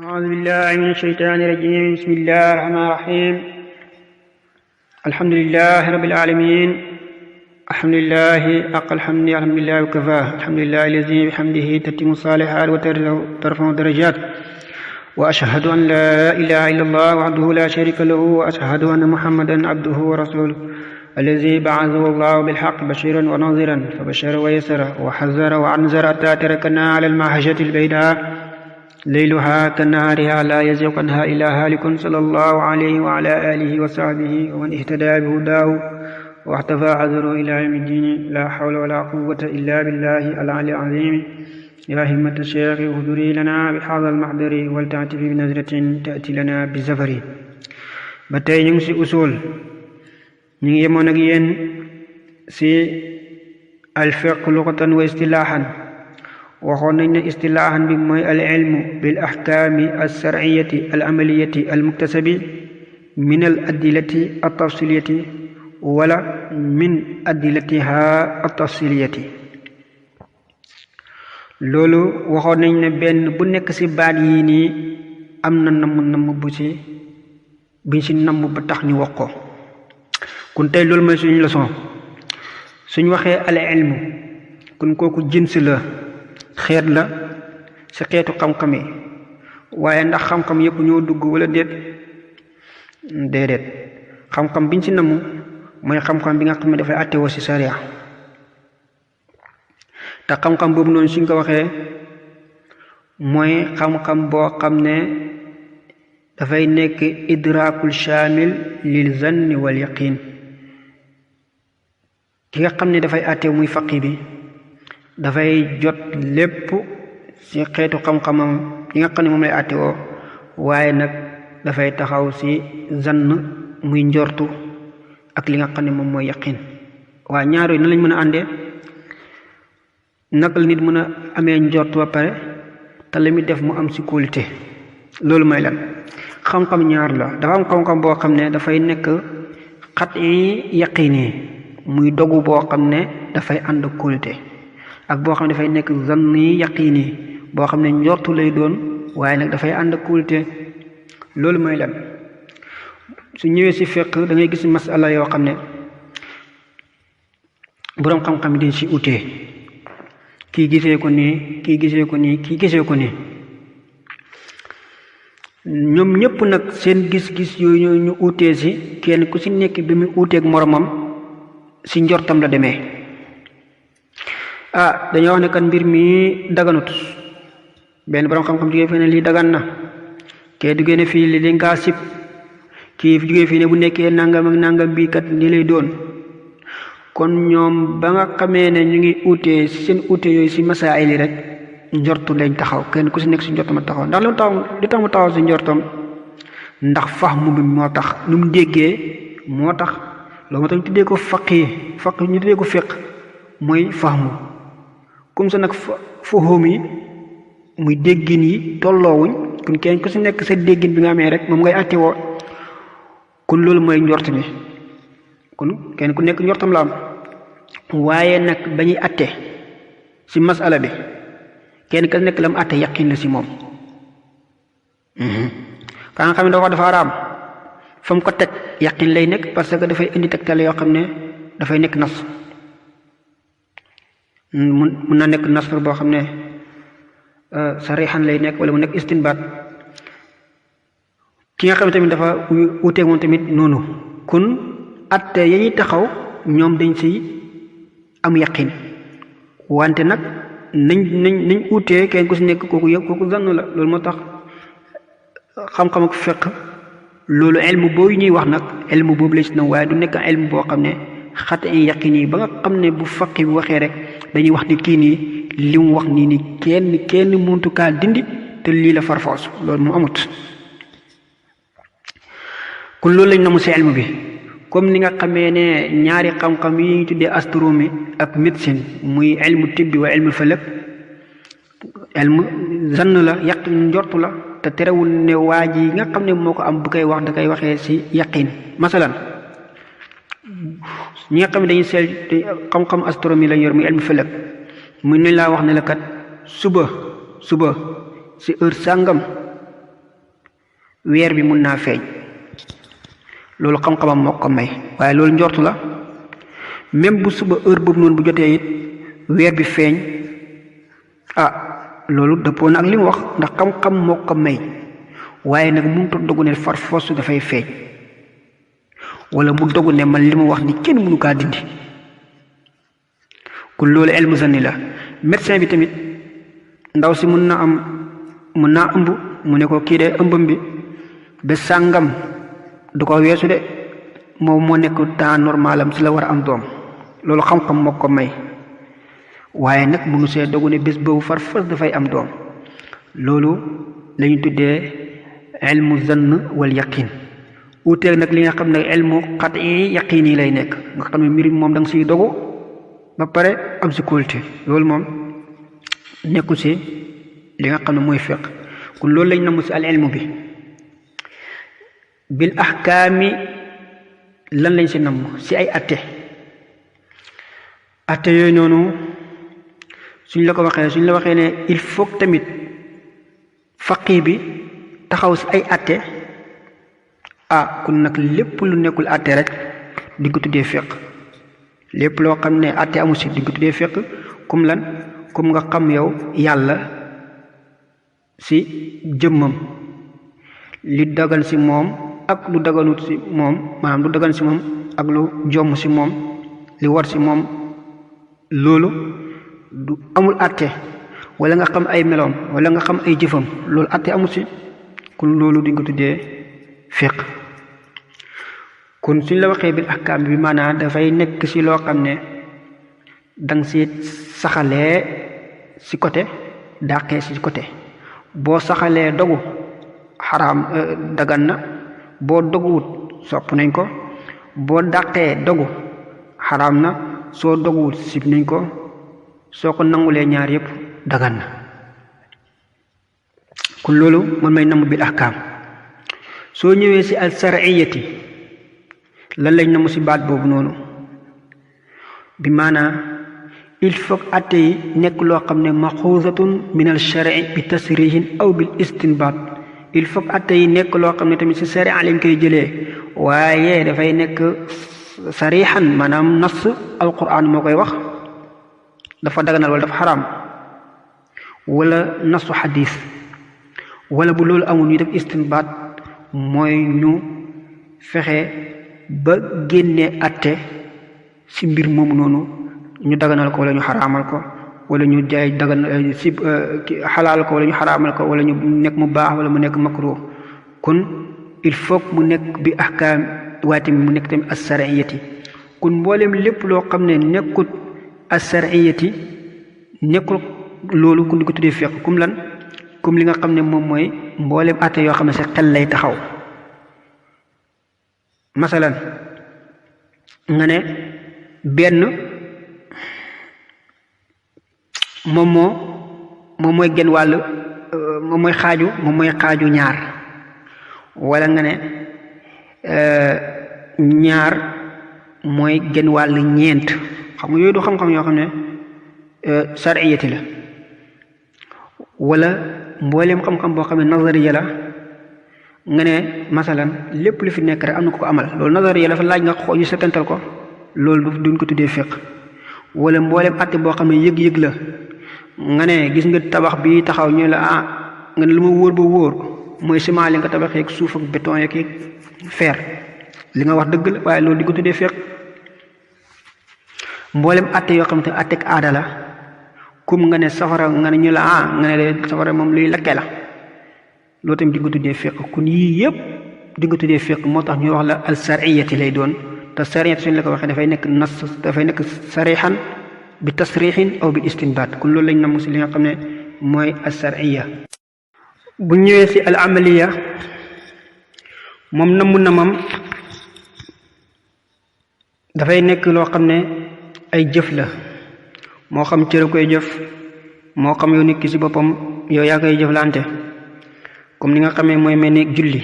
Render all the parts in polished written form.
أعوذ بالله من الشيطان الرجيم. بسم الله الرحمن الرحيم. الحمد لله رب العالمين. الحمد لله حق الحمد الحمد لله وكفى. الحمد لله الذي بحمده تتم الصالحات وترفع الدرجات. وأشهد أن لا إله إلا الله وحده لا شريك له. وأشهد أن محمدا عبده ورسوله الذي بعثه الله بالحق بشيرا وناظرا فبشر ويسر وحذر وأنذر حتى تركنا على المحجة البيضاء ليلها كنهارها لا يزيغ عنها إلا هالك صلى الله عليه وعلى آله وصحبه ومن اهتدى بهداه واحتفى عذره إلى يوم الدين. لا حول ولا قوة إلا بالله العلي العظيم. يا همة الشيخ اهدري لنا بهذا المحضر ولتعتف بنظرة تأتي لنا بالزفر. ba tey ñu ngi ci usul, ñu ngi yemoon ak yéen ci alfiq lughatan wa istilaahan. waxoon nañ ne istilaahan bi mooy al ilmu bil ahkaami alsharciyati al amaliyati al muktasabi min al adilati al tafsiliyati wala min adilatiha al tafsiliyati. loolu waxoon nañ ne benn bu nekk ci baat yii nii am na namm buñ ci namm ba tax ñu wax ko. kon tey loolu mooy suñu leçon. suñ waxee al ilmu kon kooku jins la, xeet la ci xeetu xam-xam yi. waaye ndax xam-xam yépp ñoo dugg wala déedéet. xam-xam biñ ci namu mooy xam-xam bi nga xam ne dafay àttewoo ci sariya. te xam-xam boobu noonu suñ ko waxee mooy xam-xam boo xam ne dafay nekk idrakul shamil lil zanni wal yaqin. ki nga xam ne dafay àtte muy faqi bi dafay jot lépp ci xeetu xam-xamam yi nga xam ne moom lay àtte woo, waaye nag dafay taxaw ci zann muy njortu ak li nga xam ne moom mooy yaqin. waaye ñaar yooyu nan lañ mën a àndee? naka la nit mën a amee njortu ba pare te la muy def mu am ci kóolute? loolu mooy lan? xam-xam ñaar la. dafa am xam-xam boo xam ne dafay nekk qat'i yaqini, muy dogu boo xam ne dafay ànd ak kóolute, ak boo xam ne dafay nekk zanni yaqini, boo xam ne njortu lay doon waaye nag dafay ànd ak kóolute. loolu mooy lan? su ñëwee ci fiqh da ngay gis masala yoo xam ne boroom xam-xam yi dañ ci utee, kii gisee ko nii, kii gisee ko nii, kii gisee ko nii. ñoom ñëpp nag seen gis-gis yooyu ñu utee ci, kenn ku ci nekk bi muy uteeg moromam ci njortam la demee. dañoo wax ne kan mbir mi daganut. benn borom xam-xam jugee fii ne lii dagan na, kee jugee ne fii li dañ kaa sib, kii jugee fii ne bu nekkee nangam ak nangam bii kat ni lay doon. kon ñoom ba nga xamee ne ñu ngi utee ci seen ute yooyu ci masaayil yi rek njortu lañ taxaw, kenn ku ci nekk ci njortam a taxaw. ndax li tax mu taxaw ci njortam ndax fahmu bi moo tax, nu mu déggee moo tax. loolu moo tax ñu tuddee ko faqi ñu tuddee ko fiq mooy fahmu. comme ça nag fuhum yi muy déggin yi tolloowuñ, kon kenn ku ci nekk sa déggin bi nga amee rek moom ngay àtte woo. kon loolu mooy njort mi. kon kenn ku nekk njortam la am. waaye nag ba ñuy àtte ci masala bi kenn ku nekk la mu àtte yaqin la ci moom. ka nga xam ne dafa araam fa mu ko teg yaqin lay nekk, parce que dafay indi tegtal yoo xam ne dafay nekk nas. mun na nekk nas boo xam ne sarixan lay nekk, wala mu nekk istinbaat. ki nga xam ne tamit dafa wuuteeg moom tamit noonu. kon atte ya ñuy taxaw ñoom dañ ci am yaqin, wante nag nañ utee kenn ku ci nekk kooku zann la. loolu moo tax xam-xam ak fiqh loolu ilmu boobu ñuy wax nag ilmu boobu la ci nag, waaye du nekk ilmu boo xam ne xat ay yaqin yi ba nga xam ne bu faqi bi waxee rek dañuy wax ni kii nii li mu wax nii ni kenn muntu kaa dindi te lii la farfoos. loolu mu amut. kon loolu lañ namu ci ilmu bi. comme ni nga xamee ne ñaari xam-xam yi ñu tuddee astronomie ak médecine, muy ilmu tibbi wa ilmu falak, ilmu zann la, yaqin njortu la, te terewul ne waa ji nga xam ne moo ko am bu koy wax da koy waxee ci yaqin. masalan ñi nga xam ne dañuy seet xam-xam astronomie lañ yor muy ilmu falak, mun nañ laa wax ne la kat suba ci heure sàngam weer bi mun naa feeñ loolu xam-xamam moo ko may waaye loolu njortu la même bu suba heure boobu noonu bu jotee it weer bi feeñ loolu dëppoo na ak li mu wax ndax xam-xam moo ko may waaye nag mënut a dogu ne far force dafay feeñ wala mu dogu ne man li mu wax ni kenn mënu kaa dindi kon loolu ilmu zanni la. médecin bi tamit ndaw si mun naa ëmb mu ne ko kii de ëmbam bi ba sàngam du ko weesu de moom moo nekk temps normalam si la war a am doom loolu xam-xam moo ko may waaye nag mënu see dogu ne bés boobu far dafay am doom loolu la ñu tuddee ilmu zann wal yaqin uuteeg nag li nga xam ne ilmu qat'i yaqin yi lay nekk nga xam ne mbir moom da nga siy dogu ba pare am si kóolute loolu moom nekku si li nga xam ne mooy fiqh kon loolu lañ namu si al ilmu bi bil ahkaami lan lañ si namm si ay atte yooyu noonu suñ la waxee ne il faut tamit faqih bi taxaw si ay atte kon nag lépp lu nekkul atte rek di ko tuddee fiqh lépp loo xam ne atte amu si di ko tuddee fiqh comme lan comme nga xam yow yàlla si jëmmam li dagan si moom ak lu daganut si moom maanaam lu dagan si moom ak lu jomm si moom li war si moom loolu du amul atte wala nga xam ay meloom wala nga xam ay jëfam loolu atte amul si kon loolu duñ ko tuddee fiqh kon suñ la waxee bil ahkaam bi maanaam dafay nekk si loo xam ne danga si saxalee si côté dàqee si côté boo saxalee dogu xaraam dagan na boo doguwut sopp nañ ko boo dàqee dogu xaraam na soo doguwut sib nañ ko soo ko nangulee ñaar yépp dagan na kon loolu man may namm bil ahkaam soo ñëwee si al sar'iyati lan lañ namm si baat boobu noonu bi maanaa il faut atte yi nekk loo xam ne maxuusatun min al shar'i bi tasrihin aw bil istinbaat il faut atte yi nekk loo xam ne tamit si sharia lañ koy jëlee waaye dafay nekk sarixan maanaam nas alquran moo koy wax dafa daganal wala dafa xaraam wala nasu xadis wala bu loolu amul ñu def istinbaat mooy ñu fexe ba génne atte si mbir moomu noonu ñu daganal ko wala ñu xaraamal ko wala ñu jaay dagan si xalaal ko wala ñu xaraamal ko wala ñu nekk mu baax wala mu nekk makruh kon il faut mu nekk bi ahkaam waaye tamit mu nekk tamit as-sar'iyati kon mboolem lépp loo xam ne nekkut as-sar'iyati nekkul loolu ku di ko tuddee fiqh comme lan comme li nga xam ne moom mooy mboolem atte yoo xam ne sa xel lay taxaw masalan nga ne benn moom mooy genn wàll moom mooy xaaju ñaar wala nga ne ñaar mooy genn wàll ñeent xam nga yooyu du xam-xam yoo xam ne sar'iyati la wala mbooleem xam-xam boo xam ne nazariya la nga ne masalan lépp lu fi nekk rek am na ko amal loolu nazariya dafa laaj nga xool ñu setantal ko loolu duñ ko tuddee fiqh wala mbooleem atte boo xam ne yëg-yëg la nga ne gis nga tabax bi taxaw ñu la nga ne lu ma wóor ba wóor mooy ciment li nga tabaxee ak suuf ak béton yeeg fer li nga wax dëgg la waaye loolu di ko tuddee fiqh mboolem atte yoo xam ne atte ak aada la comme nga ne safara nga ne ñu la nga ne de safara moom luy lakke la loolu tamit di ko tuddee fiqh kon yii yëpp di ko tuddee fiqh moo tax ñu wax la al sar'iyati lay doon te sariyat suñ la ko waxee dafay nekk nas dafay nekk sarixan bi tasrixin aw bi istinbaat kon loolu lañ namm si li nga xam ne mooy as-sar'iyya bu ñëwee si al amaliya moom namam dafay nekk loo xam ne ay jëf la moo xam cër koy jëf moo xam yow nit ki si boppam yow yaa koy jëflante comme ni nga xamee mooy mel ni julli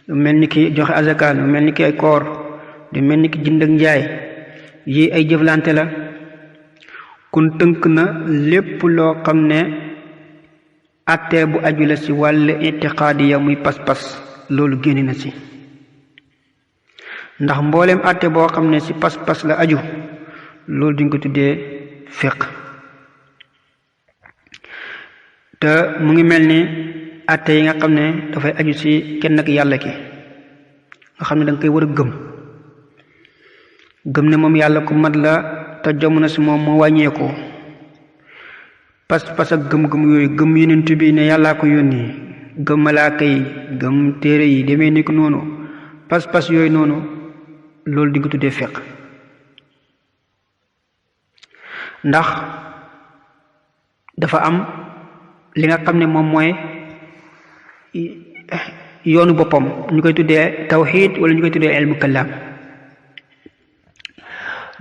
lu mel ni ki joxe azaka lu mel ni ki ay koor lu mel ni ki jënd ak njaay yi ay jëflante la kon tënk na lépp loo xam ne atte bu aju la ci wàll itiqaadiya muy pas-pas loolu génn na ci ndax mbooleem atte boo xam ne ci pas-pas la aju loolu duñ ko tuddee fiq te mu ngi mel ni atte yi nga xam ne dafay aju ci kenn ak yàlla ki nga xam ne danga koy war a gëm ne moom yàlla ku mat la te jomm na ci moom moo wàññeekoo pas-pas ak gëm-gëm yooyu gëm yonent bi ne yàllaa ko yónni gëm malaaka yi gëm téere yi demee ni ko noonu pas-pas yooyu noonu loolu di nga tuddee fiq ndax dafa am li nga xam ne moom mooy yoonu boppam ñu koy tuddee tawxiid wala ñu koy tuddee ilmu kalaam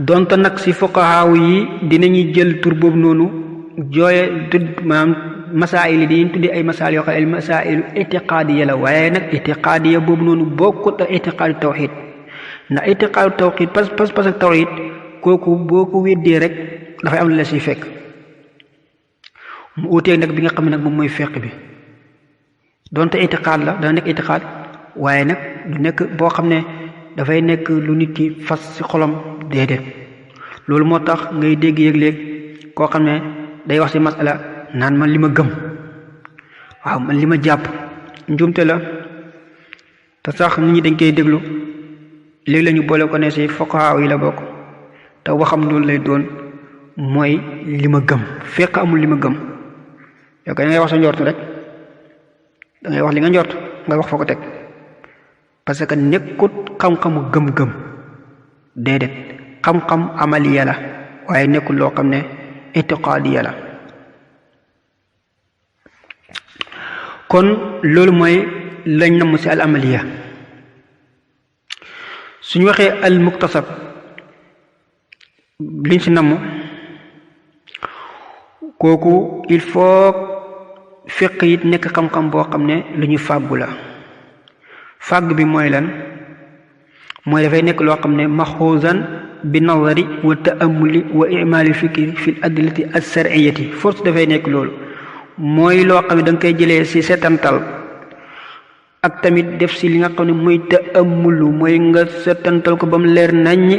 donte nag ci fuqahaaw yi dinañuy jël tur boobu noonu jooye tudd maanaam masaayil yi dañuy tuddee ay masaayil yoo xam ne masaayilu itiqaadiya la waaye nag itiqaadiya boobu noonu bokkut ak itiqaadu tawxiid ndax itiqaadu tawxiid pas ak tawxiid kooku boo ko weddee rek dafay am la ciy fekk mu uuteeg nag bi nga xam ne nag moom mooy fiq bi donte itiqaad la dana nekk itiqaad waaye nag du nekk boo xam ne dafay nekk lu nit ki fas ci xolam déedéet loolu moo tax ngay dégg yëg-léeg koo xam ne day wax ci masala naan man li ma gëm waaw man li ma jàpp njuumte la te sax nit ñi dañ koy déglu léegi la ñu boole ko ne ci fuqahaa yi la bokk te waxam loolu lay doon mooy li ma gëm fekk amul li ma gëm yow kay da ngay wax sa njort rek da ngay wax li nga njort nga wax foo ko teg parce que nekkut xam-xamu gëm-gëm déedéet xam-xam amaliya la waaye nekkul loo xam ne itiqaadiya la kon loolu mooy lañ namm ci al amaliya suñu waxee al muktasab liñ ci namm kooku il faut fiq it nekk xam-xam boo xam ne lu ñu fàggu la fàgg bi mooy lan mooy dafay nekk loo xam ne maxuusan bi nazari wa taamuli wa imaali fikri fi adillati as-shar'iyyati force dafay nekk loolu mooy loo xam ne da nga koy jëlee ci setantal ak tamit def ci li nga xam ne mooy taamulu mooy nga setantal ko ba mu leer naññi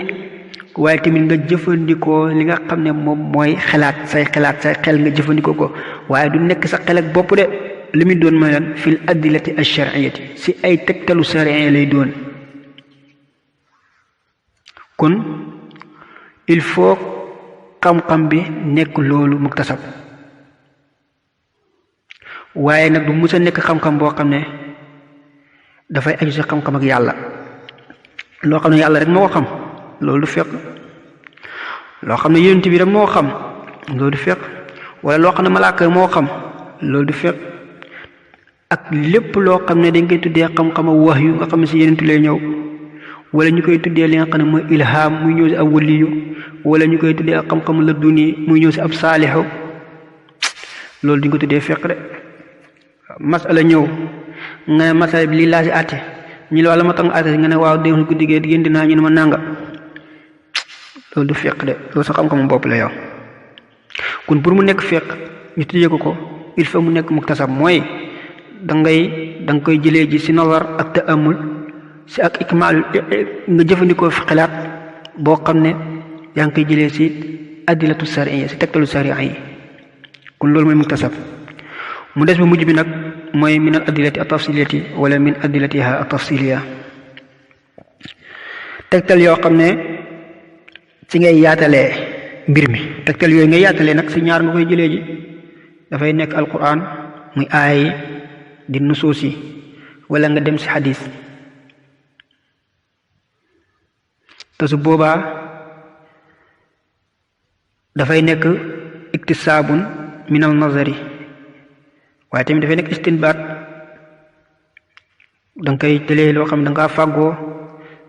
waaye tamit nga jëfandikoo li nga xam ne moom mooy xalaat say xel nga jëfandikoo ko waaye du nekk sa xel ak bopp de li muy doon mooy lan fil adillati ash-shar'iyyati ci ay tegtalu shar'i lay doon kon il faut xam-xam bi nekk loolu muktasab waaye nag du musa nekk xam-xam boo xam ne dafay aju ci xam-xam ak yàlla loo xam ne yàlla rek moo ko xam loolu du fekk loo xam ne yonent bi rek moo xam loolu du fekk wala loo xam ne malaaka moo xam loolu du fekk ak lépp loo xam ne dañ koy tuddee xam-xama wahyu nga xam ne ci yonent lay ñëw wala ñu koy tuddee li nga xam ne mooy ilham muy ñëw ci ab waliyu wala ñu koy tuddee ak xam-xamu laduni muy ñëw ci ab saalixu loolu duñ ko tuddee fekk de masala ñëw nga ne masala bi lii laa ci àtte ñu la wala ma tax nga àtte nga ne waaw dé ko diggee diggéen dinaa ñu ne ma nànga loolu du fekk de loolu sa xam-xamu bopp la yow kon pour mu nekk fekk ñu tuddee ko il faut mu nekk muktasab mooy da nga koy jëlee ji ci nazar ak taamul ci ak ikmaal nga jëfandikoo fi xalaat boo xam ne yaa ngi koy jëlee ci adilatu shar'iyya ci tegtalu sariya yi kon loolu mooy muktasab mu des bu mujj bi nag mooy min al adillati at-tafsiliyati wala min adillatiha at-tafsiliya tegtal yoo xam ne ci ngay yaatalee mbir mi tegtal yooyu ngay yaatalee nag ci ñaar nga koy jëlee ji dafay nekk alquran muy aaya yi di nusuus yi wala nga dem ci xadis te su boobaa dafay nekk iktisaabun min al nazari waaye tamit dafay nekk istinbaat da nga koy jëlee loo xam ne da ngaa fàggoo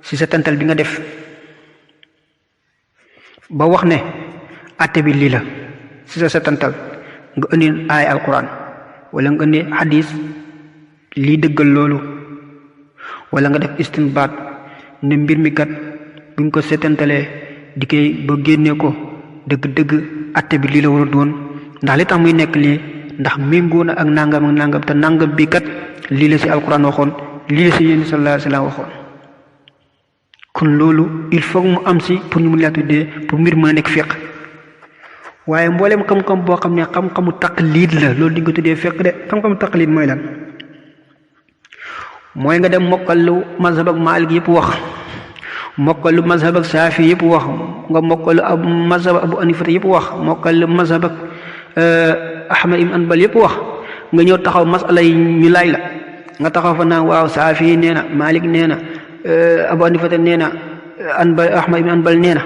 ci sa tantal bi nga def ba wax ne àtte bi lii la ci sa tantal nga indi aay alquran wala nga indi xadis lii dëggal loolu wala nga def istinbaat ne mbir mi kat buñ ko seetantalee di koy ba génnee ko dëgg-dëgg àtte bi lii la war a doon ndax li tax muy nekk lii ndax méngoo na ak nangam te nangam bi kat lii la ci alquran waxoon lii la ci yéen sallallahu alayhi wa sallam waxoon. kon loolu il faut mu am ci pour ñu mun laa tuddee pour mbir mën a nekk fiq waaye mbooleem xam-xam boo xam ne xam-xamu taqlid la loolu di nga tuddee fiq de xam-xamu taqlid mooy lan mooy nga dem mokkal lu mazhab ak Maalik yëpp wax mokkal lu mazhab ak Saafi yëpp wax nga mokkal lu ab mazhab Abu Hanifa yëpp wax mokkal lu mazhab ak Ahmad ibn Hanbal yëpp wax nga ñëw taxaw masala yi ñu laaj la nga taxaw fa naan waaw Saafi nee na Maalik nee na Abu Hanifa nee na Ahmad ibn Hanbal nee na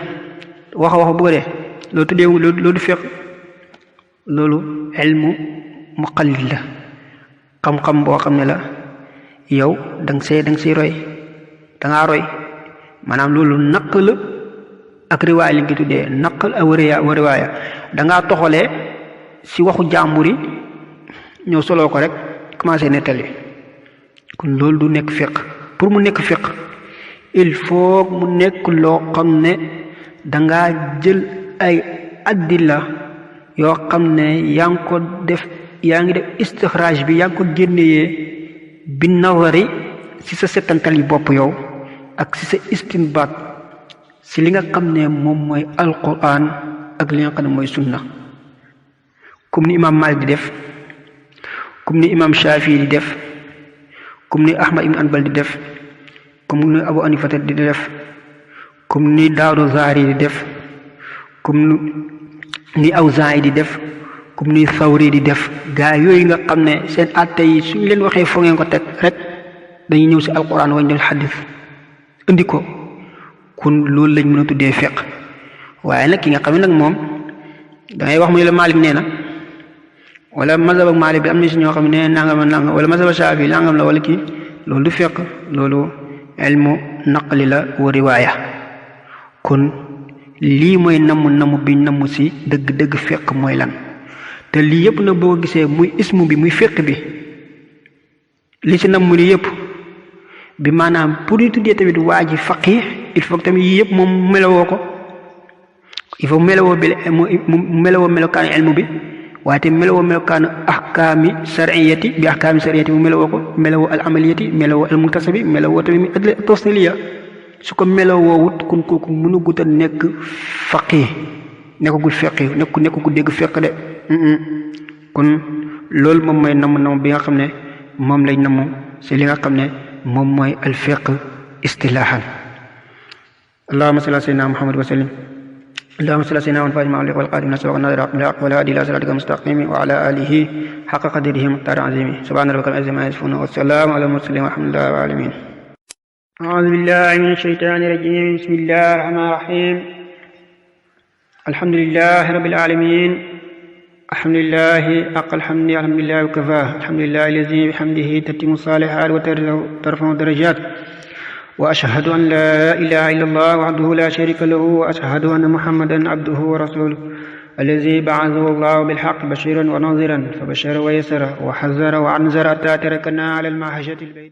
wax bu ko dee loolu tuddee loolu du fiq loolu ilmu muqallid la xam-xam boo xam ne la yow danga see roy dangaa roy maanaam loolu naql ak riwaaya li nga tuddee naql ak riwaaya dangaa toxalee si waxu jàmbur yi ñëw soloo ko rek commencé nettali kon loolu du nekk fiq pour mu nekk fiq il faut mu nekk loo xam ne dangaa jël ay addila yoo xam ne yaa ngi def istixraaj bi yaa ngi ko génneyee bi nawari ci sa settantal yi bopp yow ak ci sa istinbaat ci li nga xam ne moom mooy alquran ak li nga xam ne mooy sunna comme ni imam Malik di def comme ni imam Shafi di def comme ni Ahmad ibn Hanbal di def comme ni Abu Hanifa di def comme ni Daawudu Zahiri di def comme ni Awzaa'i di def comme ni Sawri di def gaa yooyu nga xam ne seen atte yi suñ leen waxee foo ngeen ko teg rek dañuy ñëw ci alquran wañ del xadis indi ko kon loolu lañ mën a tuddee fiq waaye nag ki nga xam ne nag moom dangay wax mu ne la Malik nee na wala mazhab ak Malik bi am na ci ñoo xam ne nangam wala mazhab Shafi nangam la wala kii loolu du fiq loolu ilmu naqli la wa riwaaya kon lii mooy namm bi namm ci dëgg fiq mooy lan te lii yëpp na boo gisee muy ismu bi muy fiq bi li ci namm li yëpp bi maanaam pour ñu tuddee tamit waa ji faqih il faut tamit yii yëpp moom melowoo ko il faut melowoo melokaanu ilmu bi waaye te melowoo melokaanu ahkaami sariyati mu melowoo ko melowoo al amaliyati melowoo al muntasabi melowoo tamit adla tasniliya su ko melowoo wut kon kooku mënugut a nekk faqih nekkagul fiqh nekkagul dégg fiqh de kon loolu moom mooy namm bi nga xam ne moom lañ namm ci li nga xam ne moom mooy al fiqh istilaahan allahumma salli ala sayyidina muhammad wa sallim اللهم صل على سيدنا محمد وعلى والقادم نصر والنادر بالحق ولا هادي الى صراطك المستقيم وعلى اله حق قدره مقدار عظيم سبحان ربك رب العزه عما يصفون والسلام على المرسلين والحمد لله رب العالمين أعوذ بالله من الشيطان الرجيم بسم الله الرحمن الرحيم الحمد لله رب العالمين الحمد لله حق الحمد الحمد لله وكفاه الحمد لله الذي بحمده تتم الصالحات وترفع الدرجات وأشهد أن لا إله إلا الله وحده لا شريك له وأشهد أن محمدا عبده ورسوله الذي بعثه الله بالحق بشيرا وناظرا فبشر ويسر وحذر وعنزر حتى تركنا على المحجة البيضاء